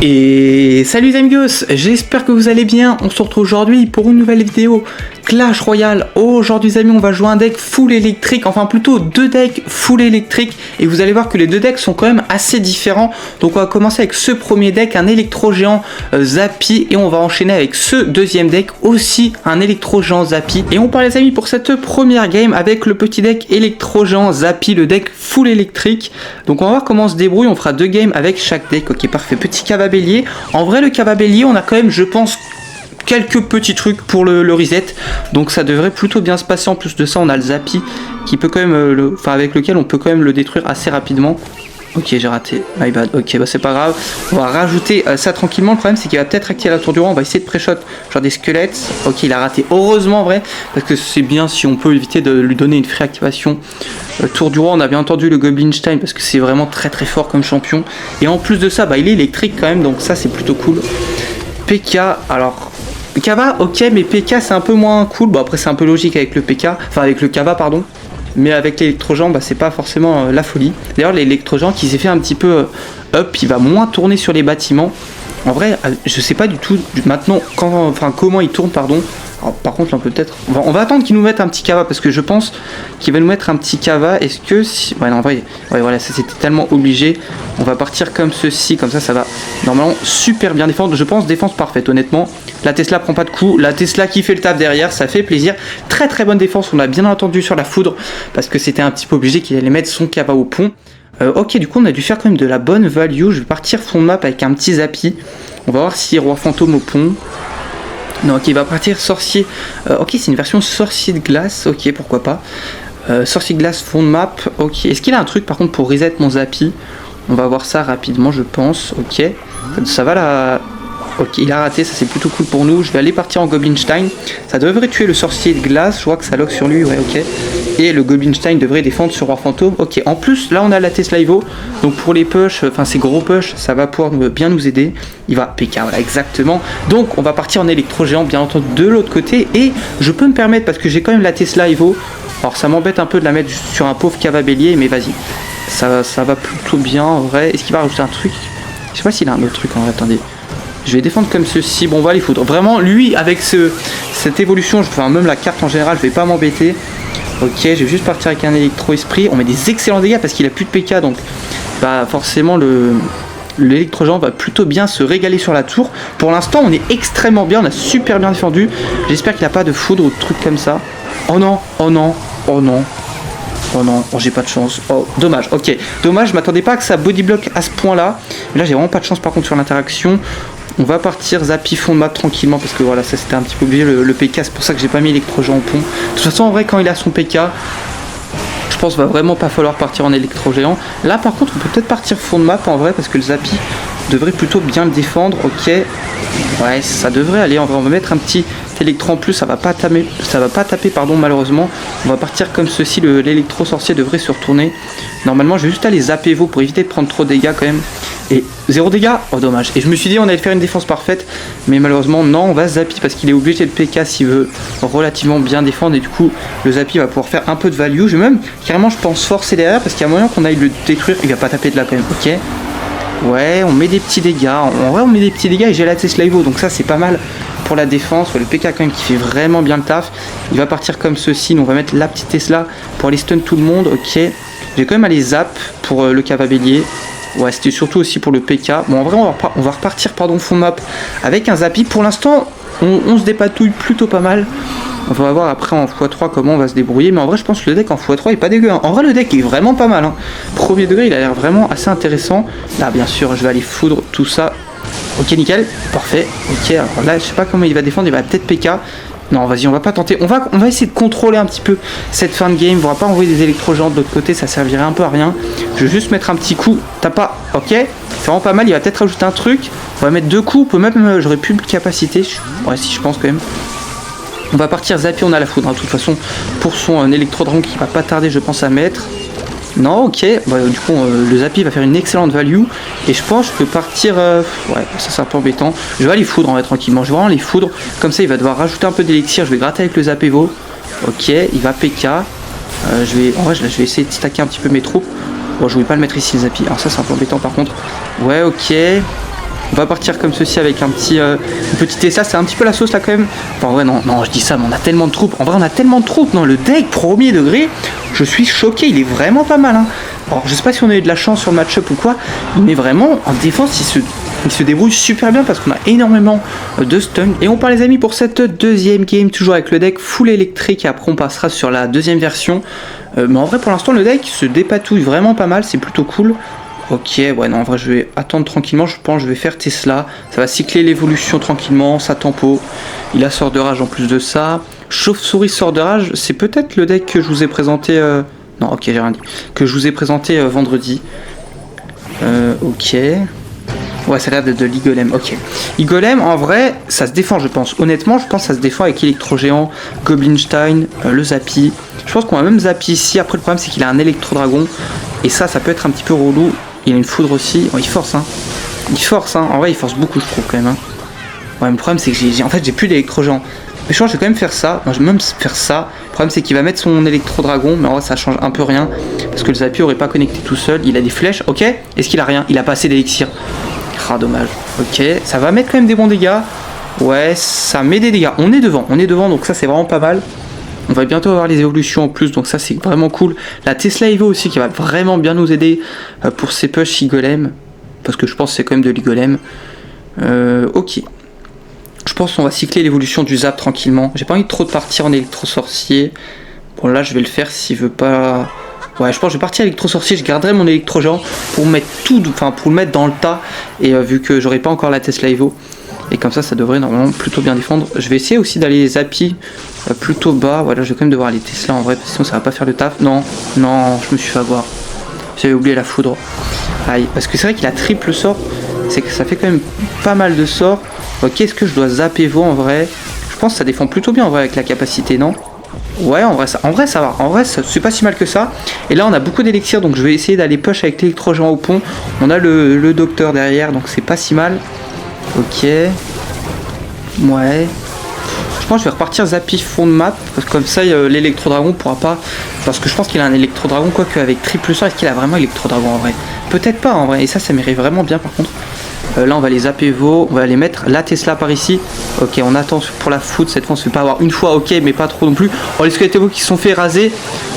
Et salut les amigos, j'espère que vous allez bien. On se retrouve aujourd'hui pour une nouvelle vidéo Clash Royale. Aujourd'hui les amis, on va jouer un deck full électrique, enfin plutôt deux decks full électrique. Et vous allez voir que les deux decks sont quand même assez différents. Donc on va commencer avec ce premier deck, un électro géant Zappy. Et on va enchaîner avec ce deuxième deck, aussi un électro géant Zappy. Et on part les amis pour cette première game avec le petit deck électro géant Zappy, le deck full électrique. Donc on va voir comment on se débrouille, on fera deux games avec chaque deck. Ok, parfait, petit cava bélier. En vrai le cava bélier, on a quand même je pense quelques petits trucs pour le reset, donc ça devrait plutôt bien se passer. En plus de ça on a le Zappy qui peut quand même avec lequel on peut quand même le détruire assez rapidement. Ok, j'ai raté, my bad. Ok, bah c'est pas grave, on va rajouter ça tranquillement. Le problème c'est qu'il va peut-être activer la tour du roi, on va essayer de pré-shot genre des squelettes. Ok, il a raté, heureusement en vrai, parce que c'est bien si on peut éviter de lui donner une free activation. Tour du roi, on a bien entendu le Goblinstein parce que c'est vraiment très très fort comme champion. Et en plus de ça, bah, il est électrique quand même, donc ça c'est plutôt cool. PK, alors Kava, ok, mais PK c'est un peu moins cool. Bon après c'est un peu logique avec le PK, enfin avec le Kava pardon. Mais avec l'électrogent, bah, c'est pas forcément la folie. D'ailleurs l'électrogent qui s'est fait un petit peu up, il va moins tourner sur les bâtiments. En vrai, je sais pas du tout maintenant comment il tourne, pardon. Alors, par contre, là, on peut peut-être. On va attendre qu'il nous mette un petit cava parce que je pense qu'il va nous mettre un petit cava. Est-ce que si. Ouais, non, en vrai, ouais, voilà, ça c'était tellement obligé. On va partir comme ceci, comme ça va normalement super bien défendre. Je pense défense parfaite, honnêtement. La Tesla prend pas de coup. La Tesla qui fait le taf derrière, ça fait plaisir. Très très bonne défense. On a bien entendu sur la foudre parce que c'était un petit peu obligé qu'il allait mettre son cava au pont. Ok, du coup, on a dû faire quand même de la bonne value. Je vais partir fond de map avec un petit Zappy. On va voir si roi fantôme au pont. Non, ok, il va partir sorcier. Ok, c'est une version sorcier de glace. Ok, pourquoi pas. Sorcier de glace, fond de map. Ok, est-ce qu'il a un truc par contre pour reset mon Zappy? On va voir ça rapidement, je pense. Ok, ça va là. Ok, il a raté, ça c'est plutôt cool pour nous. Je vais aller partir en Goblinstein. Ça devrait tuer le sorcier de glace. Je vois que ça lock sur lui, ouais, ok. Et le Goblinstein devrait défendre sur roi fantôme. Ok, en plus, là on a la Tesla Evo. Donc pour les push, enfin ces gros push, ça va pouvoir bien nous aider. Il va PK, voilà, exactement. Donc on va partir en électro géant, bien entendu, de l'autre côté. Et je peux me permettre, parce que j'ai quand même la Tesla Evo. Alors ça m'embête un peu de la mettre sur un pauvre cava bélier, mais vas-y. Ça va plutôt bien en vrai. Est-ce qu'il va rajouter un truc? Je sais pas s'il a un autre truc en vrai, attendez. Je vais défendre comme ceci. Bon, on va les foutre. Vraiment, lui, avec cette évolution, même la carte en général, je vais pas m'embêter. Ok, je vais juste partir avec un électro-esprit. On met des excellents dégâts parce qu'il a plus de PK. Donc, bah, forcément, l'électro-géant va plutôt bien se régaler sur la tour. Pour l'instant, on est extrêmement bien. On a super bien défendu. J'espère qu'il n'a pas de foudre ou de trucs comme ça. Oh non, oh non, oh non. Oh non, oh, j'ai pas de chance. Oh, dommage, ok. Dommage, je m'attendais pas à que ça bodyblock à ce point-là. Là, j'ai vraiment pas de chance par contre sur l'interaction. On va partir Zappy fond de map tranquillement parce que voilà, ça c'était un petit peu obligé le PK. C'est pour ça que j'ai pas mis électro-géant au pont. De toute façon, en vrai, quand il a son PK, je pense qu'il va vraiment pas falloir partir en électro-géant. Là, par contre, on peut peut-être partir fond de map en vrai parce que le Zappy devrait plutôt bien le défendre. Ok, ouais, ça devrait aller. En vrai, on va mettre un petit électro en plus, ça va pas taper pardon, malheureusement. On va partir comme ceci, l'électro sorcier devrait se retourner. Normalement je vais juste aller zapper vous pour éviter de prendre trop de dégâts quand même. Et 0 dégâts, oh dommage. Et je me suis dit on allait faire une défense parfaite, mais malheureusement non, on va zapper parce qu'il est obligé de PK s'il veut relativement bien défendre. Et du coup le Zappy va pouvoir faire un peu de value. Je vais même carrément, je pense, forcer derrière parce qu'il y a moyen qu'on aille le détruire. Il va pas taper de là quand même, ok. Ouais, on met des petits dégâts. En vrai, on met des petits dégâts et j'ai la Tesla Evo, donc ça c'est pas mal pour la défense. Ouais, le PK quand même qui fait vraiment bien le taf. Il va partir comme ceci. Donc on va mettre la petite Tesla pour aller stun tout le monde. Ok, je vais quand même aller zap pour le cava bélier. Ouais, c'était surtout aussi pour le PK. Bon, en vrai, on va repartir fond map avec un Zappy. Pour l'instant, on se dépatouille plutôt pas mal. On va voir après en x3 comment on va se débrouiller. Mais en vrai, je pense que le deck en x3 est pas dégueu. Hein. En vrai, le deck est vraiment pas mal. Hein. Premier degré, il a l'air vraiment assez intéressant. Là, bien sûr, je vais aller foudre tout ça. Ok, nickel. Parfait. Ok, alors là, je sais pas comment il va défendre. Il va peut-être PK. Non, vas-y, on va pas tenter. On va essayer de contrôler un petit peu cette fin de game. On va pas envoyer des électro-géants de l'autre côté. Ça servirait un peu à rien. Je vais juste mettre un petit coup. T'as pas. Ok. C'est vraiment pas mal. Il va peut-être rajouter un truc. On va mettre deux coups. On peut même. J'aurais plus de capacité. Ouais, si, je pense quand même. On va partir Zappy, on a la foudre, hein, de toute façon, pour son électrodrome qui va pas tarder, je pense, à mettre. Non, ok, bah, du coup, le Zappy va faire une excellente value. Et je pense que je peux partir... ouais, ça c'est un peu embêtant. Je vais aller foudre, en vrai, tranquillement. Je vais vraiment les foudre. Comme ça, il va devoir rajouter un peu d'élixir. Je vais gratter avec le Zappevo. Ok, il va PK. En vrai, je vais essayer de stacker un petit peu mes troupes. Bon, je voulais pas le mettre ici, le Zappy. Alors ça, c'est un peu embêtant, par contre. Ouais, ok. On va partir comme ceci avec un petit Tesla, c'est un petit peu la sauce là quand même. Enfin, en vrai, non, je dis ça, mais on a tellement de troupes. En vrai, on a tellement de troupes dans le deck premier degré. Je suis choqué, il est vraiment pas mal. Hein. Alors, je sais pas si on a eu de la chance sur le match-up ou quoi, mais vraiment, en défense, il se débrouille super bien parce qu'on a énormément de stun. Et on part les amis pour cette deuxième game, toujours avec le deck full électrique. Et après, on passera sur la deuxième version. Mais en vrai, pour l'instant, le deck se dépatouille vraiment pas mal, c'est plutôt cool. Ok, ouais, non, en vrai, je vais attendre tranquillement. Je pense que je vais faire Tesla. Ça va cycler l'évolution tranquillement. Ça tempo. Il a sort de rage en plus de ça. Chauve-souris sort de rage. C'est peut-être le deck que je vous ai présenté. Non, ok, j'ai rien dit. Que je vous ai présenté vendredi. Ok. Ouais, ça a l'air d'être de l'Igolem. Ok. Igolem, en vrai, ça se défend, je pense. Honnêtement, je pense que ça se défend avec Électro-Géant, Goblinstein, le Zappy. Je pense qu'on va même Zappy ici. Après, le problème, c'est qu'il a un Électro-Dragon. Et ça peut être un petit peu relou. Il a une foudre aussi. Oh, il force, hein. Il force, hein. En vrai, il force beaucoup, je trouve, quand même. Hein. Ouais, mais le problème, c'est que j'ai plus d'électro-géant. Mais je pense que je vais quand même faire ça. Non, je vais même faire ça. Le problème, c'est qu'il va mettre son électro-dragon. Mais en vrai, ça change un peu rien. Parce que le Zappy aurait pas connecté tout seul. Il a des flèches. Ok. Est-ce qu'il a rien? Il a pas assez d'élixir. Ah, dommage. Ok. Ça va mettre quand même des bons dégâts. Ouais, ça met des dégâts. On est devant. Donc ça, c'est vraiment pas mal. On va bientôt avoir les évolutions en plus, donc ça c'est vraiment cool. La Tesla Evo aussi qui va vraiment bien nous aider pour ces push Igolem. Parce que je pense que c'est quand même de l'Igolem. Ok. Je pense qu'on va cycler l'évolution du Zap tranquillement. J'ai pas envie de trop de partir en électro-sorcier. Bon là je vais le faire s'il veut pas... Ouais, je pense que je vais partir électro-sorcier, je garderai mon électro-géant pour mettre tout, enfin pour le mettre dans le tas. Et vu que j'aurai pas encore la Tesla Evo. Et comme ça devrait normalement plutôt bien défendre. Je vais essayer aussi d'aller Zappy plutôt bas. Voilà, je vais quand même devoir aller Tesla en vrai, parce que sinon ça va pas faire le taf. Non, je me suis fait avoir. J'avais oublié la foudre. Aïe, parce que c'est vrai qu'il a triple sort. C'est que ça fait quand même pas mal de sorts. Ok, est-ce que je dois zapper Vo en vrai? Je pense que ça défend plutôt bien en vrai avec la capacité, non? Ouais, en vrai ça va. En vrai, c'est pas si mal que ça. Et là, on a beaucoup d'élixir, donc je vais essayer d'aller push avec l'électro-géant au pont. On a le docteur derrière, donc c'est pas si mal. Ok. Ouais. Je pense que je vais repartir Zappy fond de map. Parce que comme ça, l'électro-dragon pourra pas. Parce que je pense qu'il a un électro-dragon. Quoique avec triple sort, est-ce qu'il a vraiment électro-dragon en vrai? Peut-être pas en vrai. Et ça m'irait vraiment bien par contre. Là, on va les zapper Vo. On va les mettre. La Tesla par ici. Ok, on attend pour la foot. Cette fois, on se fait pas avoir une fois. Ok, mais pas trop non plus. Oh, les squelettes Evo qui se sont fait raser.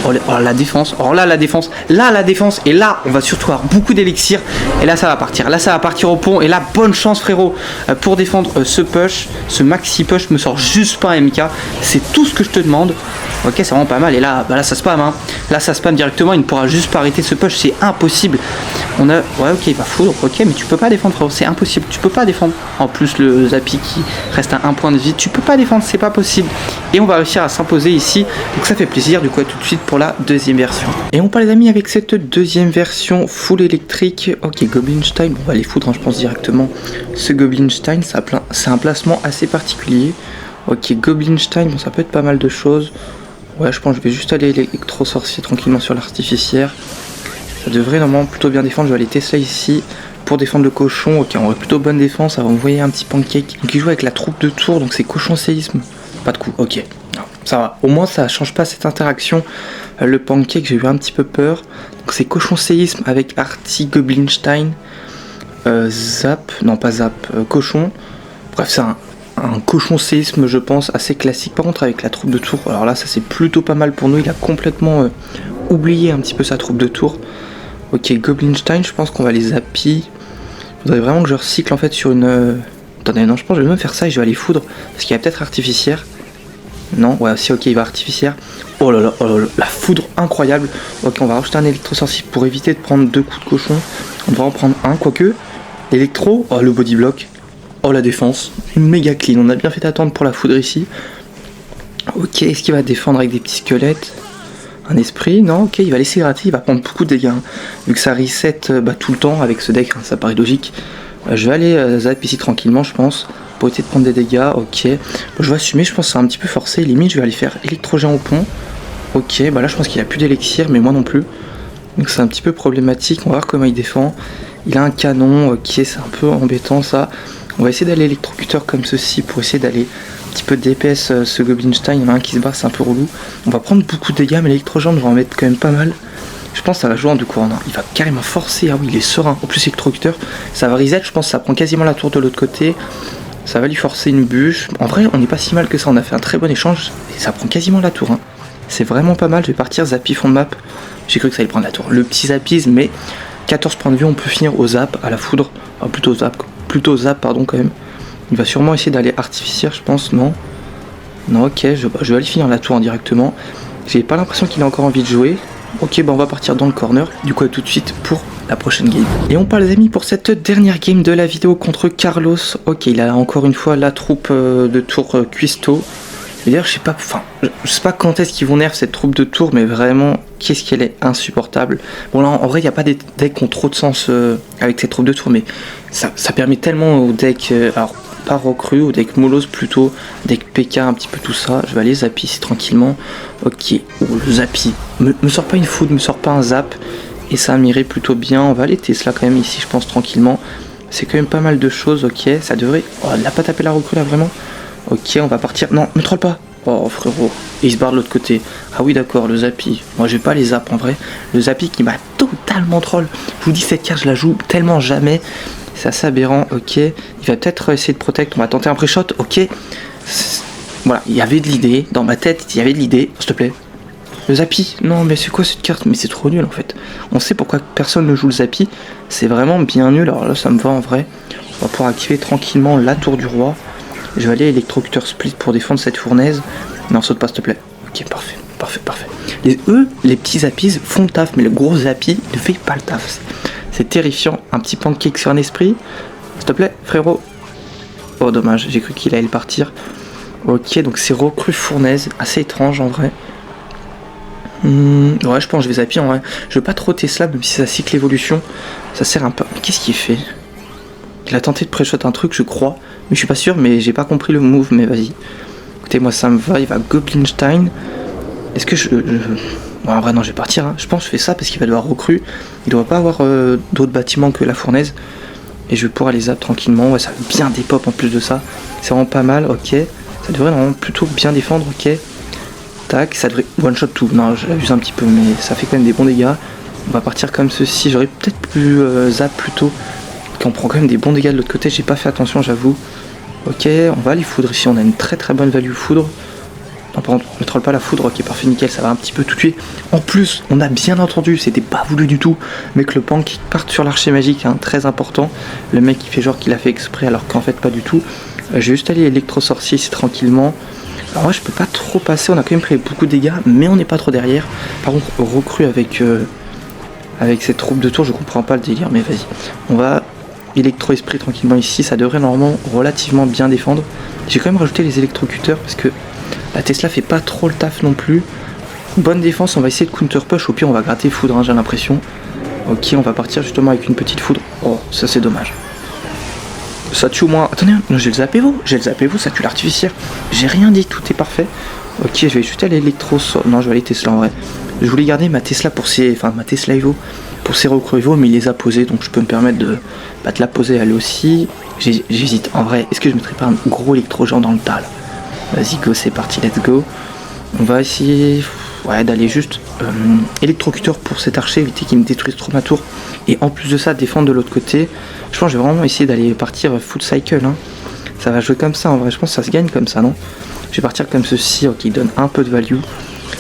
Oh, la défense. Oh, là, la défense. Là, la défense. Et là, on va surtout avoir beaucoup d'élixir. Et là, ça va partir. Là, ça va partir au pont. Et là, bonne chance, frérot, pour défendre ce push. Ce maxi push me sort juste pas un MK. C'est tout ce que je te demande. Ok, c'est vraiment pas mal. Et là, bah là, ça spam. Hein. Là, ça spam directement. Il ne pourra juste pas arrêter ce push. C'est impossible. On a. Ouais, ok, il va foudre. Ok, mais tu peux pas défendre, frérot. C'est impossible. Tu peux pas défendre. En plus, le Zappy qui reste à 1 point de vie. Tu peux pas défendre. C'est pas possible. Et on va réussir à s'imposer ici. Donc, ça fait plaisir. Du coup, tout de suite pour la deuxième version. Et on part, les amis, avec cette deuxième version full électrique. Ok, Goblinstein. On va les foutre, hein, je pense, directement. Ce Goblinstein, c'est un placement assez particulier. Ok, Goblinstein. Bon, ça peut être pas mal de choses. Ouais, je pense que je vais juste aller électro-sorcier tranquillement sur l'artificière. Ça devrait normalement plutôt bien défendre. Je vais aller Tesla ici pour défendre le cochon. Ok, on aurait plutôt bonne défense. Ça va envoyer un petit pancake. Donc il joue avec la troupe de tour. Donc c'est cochon séisme. Pas de coup. Ok, non, ça va. Au moins ça change pas cette interaction. Le pancake, j'ai eu un petit peu peur. Donc c'est cochon séisme avec Artie Goblinstein. Zap. Non, pas Zap. Cochon. Bref, c'est un cochon séisme, je pense, assez classique. Par contre, avec la troupe de tour, alors là, ça c'est plutôt pas mal pour nous. Il a complètement oublié un petit peu sa troupe de tour. Ok, Goblinstein, je pense qu'on va les zapper. Faudrait vraiment que je recycle en fait sur une... Attendez, non, je pense que je vais même faire ça et je vais aller foudre. Parce qu'il y a peut-être artificière. Non, ouais, si, ok, il va artificière. Oh là là, la foudre incroyable. Ok, on va rajouter un électro-sorcier pour éviter de prendre 2 coups de cochon. On devrait en prendre un, quoique. L'électro, oh, le body block. Oh, la défense, une méga clean. On a bien fait attendre pour la foudre ici. Ok, est-ce qu'il va défendre avec des petits squelettes? Un esprit? Non, ok, il va laisser gratter. Il va prendre beaucoup de dégâts. Hein. Vu que ça reset tout le temps avec ce deck, hein, ça paraît logique. Je vais aller zap ici tranquillement, je pense. Pour essayer de prendre des dégâts. Ok, je vais assumer. Je pense que c'est un petit peu forcé. Limite, je vais aller faire électro-géant au pont. Ok, bah là, je pense qu'il a plus d'élixir, mais moi non plus. Donc c'est un petit peu problématique. On va voir comment il défend. Il a un canon. Ok, c'est un peu embêtant ça. On va essayer d'aller électrocuteur comme ceci pour essayer d'aller un petit peu de DPS ce Goblinstein. Il y en a un qui se barre, c'est un peu relou. On va prendre beaucoup de dégâts, mais l'électro-géant va en mettre quand même pas mal. Je pense que ça va jouer en 2 couronnes. Il va carrément forcer. Ah oui, il est serein. En plus, électrocuteur, ça va reset. Je pense que ça prend quasiment la tour de l'autre côté. Ça va lui forcer une bûche. En vrai, on n'est pas si mal que ça. On a fait un très bon échange. Et ça prend quasiment la tour. C'est vraiment pas mal. Je vais partir Zappy fond de map. J'ai cru que ça allait prendre la tour. Le petit Zappies, mais 14 points de vue. On peut finir au zap, à la foudre. Ah, plutôt zap, pardon, quand même. Il va sûrement essayer d'aller artificière, je pense. Non, ok. Je vais aller finir la tour indirectement. J'ai pas l'impression qu'il a encore envie de jouer. Ok, on va partir dans le corner. Du coup, à tout de suite pour la prochaine game. Et on part les amis pour cette dernière game de la vidéo contre Carlos. Ok, il a encore une fois la troupe de tour cuistot. D'ailleurs, je sais pas quand est-ce qu'ils vont nerf cette troupe de tour, mais vraiment, qu'est-ce qu'elle est insupportable. Bon là, en vrai, il n'y a pas des decks qui ont trop de sens avec cette troupe de tour, mais ça permet tellement aux decks, alors pas recrues, aux decks mollos plutôt, deck PK, un petit peu tout ça. Je vais aller Zappy ici tranquillement. Ok, le Zappy. Me sort pas une foudre, me sort pas un zap. Et ça m'irait plutôt bien. On va aller Tesla quand même ici, je pense, tranquillement. C'est quand même pas mal de choses, ok. Ça devrait... Oh, il n'a pas tapé la recrue là, vraiment. Ok, on va partir. Non, me troll pas. Oh, frérot. Et il se barre de l'autre côté. Ah oui, d'accord, le Zappy. Moi, j'ai pas les zaps en vrai. Le Zappy qui m'a totalement troll. Je vous dis, cette carte, je la joue tellement jamais. C'est assez aberrant, ok. Il va peut-être essayer de protect. On va tenter un pré-shot, ok. Voilà, il y avait de l'idée. Dans ma tête, il y avait de l'idée. S'il te plaît. Le Zappy, non mais c'est quoi cette carte? Mais c'est trop nul en fait. On sait pourquoi personne ne joue le Zappy. C'est vraiment bien nul, alors là ça me va en vrai. On va pouvoir activer tranquillement la tour du roi. Je vais aller électrocuteur split pour défendre cette fournaise. Non, saute pas s'il te plaît. Ok, parfait, parfait. Les petits Zappies font le taf, mais le gros Zappy ne fait pas le taf. C'est terrifiant. Un petit pancake sur un esprit. S'il te plaît, frérot. Oh dommage, j'ai cru qu'il allait partir. Ok, donc c'est recrue fournaise. Assez étrange en vrai. Ouais, je pense que je vais zapper en vrai. Je veux pas trop Tesla, même si ça cycle l'évolution. Ça sert un peu. Mais qu'est-ce qu'il fait? Il a tenté de pré-shot un truc, je crois. Mais je suis pas sûr, mais j'ai pas compris le move. Mais vas-y. Écoutez, moi ça me va. Il va Goblinstein. Est-ce que Bon, en vrai, non, je vais partir. Hein. Je pense que je fais ça parce qu'il va devoir recrue. Il doit pas avoir d'autres bâtiments que la fournaise. Et je vais pouvoir les zap tranquillement. Ouais, ça va bien dépop en plus de ça. C'est vraiment pas mal, ok. Ça devrait vraiment plutôt bien défendre, ok. Tac, ça devrait one shot tout. Non, j'abuse un petit peu, mais ça fait quand même des bons dégâts. On va partir comme ceci. J'aurais peut-être pu zap plus tôt. On prend quand même des bons dégâts de l'autre côté. J'ai pas fait attention, j'avoue. Ok, on va aller foudre ici. On a une très bonne value foudre. Non, par contre, on ne troll pas la foudre. Ok, parfait, nickel. Ça va un petit peu tout tuer. En plus, on a bien entendu, c'était pas voulu du tout, mais que le pancake parte sur l'archer magique, hein, très important. Le mec qui fait genre qu'il a fait exprès, alors qu'en fait, pas du tout. Je vais juste aller électro-sorcier ici tranquillement. Alors moi je peux pas trop passer, on a quand même pris beaucoup de dégâts, mais on n'est pas trop derrière. Par contre, recrue avec cette troupe de tour, je comprends pas le délire, mais vas-y. On va électro-esprit tranquillement ici, ça devrait normalement relativement bien défendre. J'ai quand même rajouté les électrocuteurs parce que la Tesla fait pas trop le taf non plus. Bonne défense, on va essayer de counter push, au pire on va gratter foudre, hein, j'ai l'impression. Ok, on va partir justement avec une petite foudre. Oh, ça c'est dommage. Ça tue au moins. Attendez, j'ai le zappez-vous, ça tue l'artificière. J'ai rien dit, tout est parfait. Ok, je vais juste aller électro. Non, je vais aller Tesla en vrai. Je voulais garder ma Tesla pour ses. Enfin, ma Tesla Evo pour ses recrues Evo, mais il les a posés, donc je peux me permettre de la poser elle aussi. J'hésite en vrai. Est-ce que je mettrais pas un gros électro-géant dans le tas là? Vas-y, go, c'est parti, let's go. On va essayer. Ouais, d'aller juste électrocuteur pour cet archer, éviter qu'il me détruise trop ma tour. Et en plus de ça, défendre de l'autre côté. Je pense que je vais vraiment essayer d'aller partir full cycle. Hein. Ça va jouer comme ça en vrai, je pense que ça se gagne comme ça, non? Je vais partir comme ceci, ok, il donne un peu de value.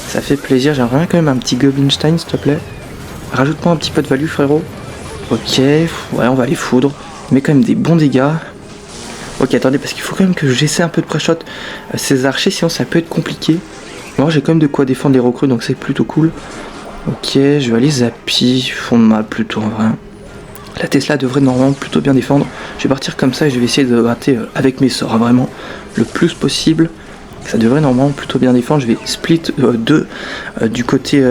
Ça fait plaisir, j'aimerais bien quand même un petit Goblinstein s'il te plaît. Rajoute-moi un petit peu de value frérot. Ok, ouais, on va aller foudre. Mais quand même des bons dégâts. Ok, attendez, parce qu'il faut quand même que j'essaie un peu de pré-shot ces archers, sinon ça peut être compliqué. Moi j'ai quand même de quoi défendre les recrues, donc c'est plutôt cool. Ok, je vais aller zappi, fond de map plutôt en vrai. La Tesla devrait normalement plutôt bien défendre. Je vais partir comme ça et je vais essayer de gratter avec mes sorts, hein, vraiment le plus possible. Ça devrait normalement plutôt bien défendre. Je vais split du côté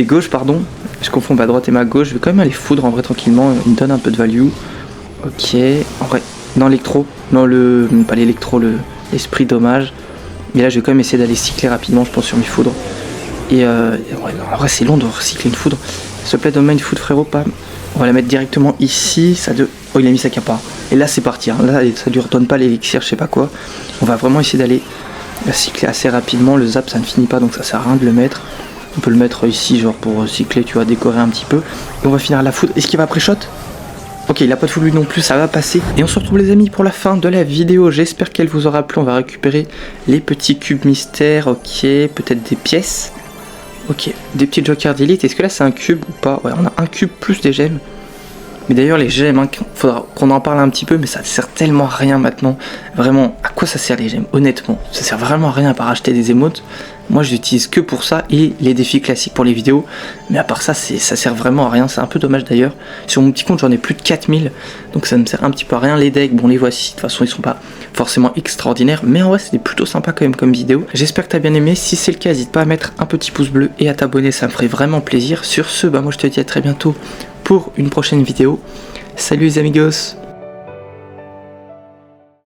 gauche, pardon. Je confonds ma droite et ma gauche. Je vais quand même aller foudre en vrai tranquillement. Il me donne un peu de value. Ok, en vrai, dans l'électro, pas l'électro, l'esprit dommage. Mais là je vais quand même essayer d'aller cycler rapidement, je pense, sur mes foudres. Et ouais, en vrai c'est long de recycler une foudre. S'il te plaît, donne-moi une foudre frérot, pas. On va la mettre directement ici. Oh, il a mis sa capa. Et là c'est parti, hein. Là ça lui redonne pas l'élixir, je sais pas quoi. On va vraiment essayer d'aller Il va cycler assez rapidement, le zap ça ne finit pas donc ça sert à rien de le mettre. On peut le mettre ici genre pour cycler, tu vois, décorer un petit peu. Et on va finir la foudre. Est-ce qu'il va pré-shot? Ok, il a pas de foudre lui non plus, ça va passer. Et on se retrouve les amis pour la fin de la vidéo. J'espère qu'elle vous aura plu. On va récupérer les petits cubes mystères, ok, peut-être des pièces. Ok, des petits jokers d'élite. Est-ce que là c'est un cube ou pas? Ouais, on a un cube plus des gemmes. Mais d'ailleurs les gemmes, hein, faudra qu'on en parle un petit peu, mais ça sert tellement à rien maintenant. Vraiment, à quoi ça sert les gemmes? Honnêtement, ça sert vraiment à rien à part acheter des émotes. Moi je l'utilise que pour ça et les défis classiques pour les vidéos. Mais à part ça, ça sert vraiment à rien. C'est un peu dommage d'ailleurs. Sur mon petit compte j'en ai plus de 4000. Donc ça me sert un petit peu à rien. Les decks, bon les voici. De toute façon ils sont pas forcément extraordinaires. Mais en vrai c'était plutôt sympa quand même comme vidéo. J'espère que t'as bien aimé. Si c'est le cas, n'hésite pas à mettre un petit pouce bleu et à t'abonner. Ça me ferait vraiment plaisir. Sur ce, bah moi je te dis à très bientôt pour une prochaine vidéo. Salut les amigos!